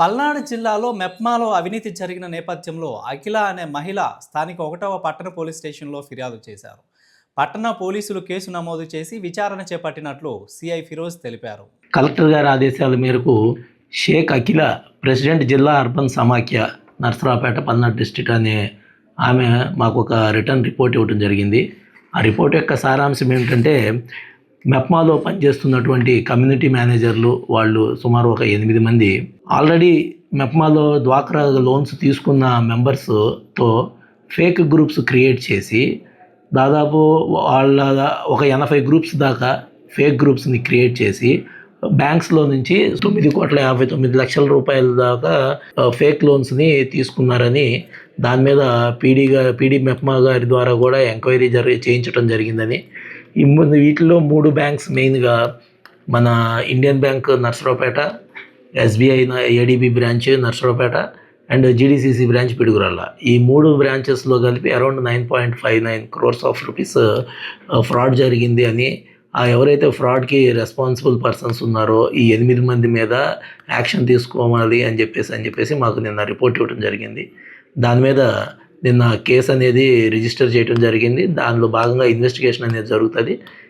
పల్నాడు జిల్లాలో మెప్మాలో అవినీతి జరిగిన నేపథ్యంలో అఖిల అనే మహిళ స్థానిక 1వ పట్టణ పోలీస్ స్టేషన్లో ఫిర్యాదు చేశారు. పట్టణ పోలీసులు కేసు నమోదు చేసి విచారణ చేపట్టినట్లు సిఐ ఫిరోజ్ తెలిపారు. కలెక్టర్ గారి ఆదేశాల మేరకు షేక్ అఖిల, ప్రెసిడెంట్ జిల్లా అర్బన్ సమాఖ్య నర్సరావుపేట పల్నాడు డిస్ట్రిక్ట్ అనే ఆమె మాకు ఒక రిటర్న్ రిపోర్ట్ ఇవ్వడం జరిగింది. ఆ రిపోర్ట్ యొక్క సారాంశం ఏమిటంటే, మెప్మాలో పనిచేస్తున్నటువంటి కమ్యూనిటీ మేనేజర్లు వాళ్ళు సుమారు ఒక 8 మంది ఆల్రెడీ మెప్మాలో డ్వాక్రా లోన్స్ తీసుకున్న మెంబర్స్తో ఫేక్ గ్రూప్స్ క్రియేట్ చేసి దాదాపు వాళ్ళ ఒక 80 గ్రూప్స్ దాకా ఫేక్ గ్రూప్స్ని క్రియేట్ చేసి బ్యాంక్స్లో నుంచి 9,59,00,000 రూపాయల దాకా ఫేక్ లోన్స్ని తీసుకున్నారని దాని మీద పీడీ మెప్మా గారి ద్వారా కూడా ఎంక్వైరీ చేయించడం జరిగిందని, వీటిలో 3 బ్యాంక్స్ మెయిన్గా మన Indian bank Narasaraopet, SBI ADB branch Narasaraopet and GDCC branch Piduguralla, ఈ 3 బ్రాంచెస్లో కలిపి around 9.59 crores of rupees fraud జరిగింది అని, ఎవరైతే ఫ్రాడ్కి రెస్పాన్సిబుల్ పర్సన్స్ ఉన్నారో ఈ 8 మంది మీద యాక్షన్ తీసుకోవాలి అని చెప్పేసి మాకు నిన్న రిపోర్ట్ ఇవ్వడం జరిగింది. దాని మీద నిన్న కేసు అనేది రిజిస్టర్ చేయడం జరిగింది. దానిలో భాగంగా ఇన్వెస్టిగేషన్ అనేది జరుగుతుంది.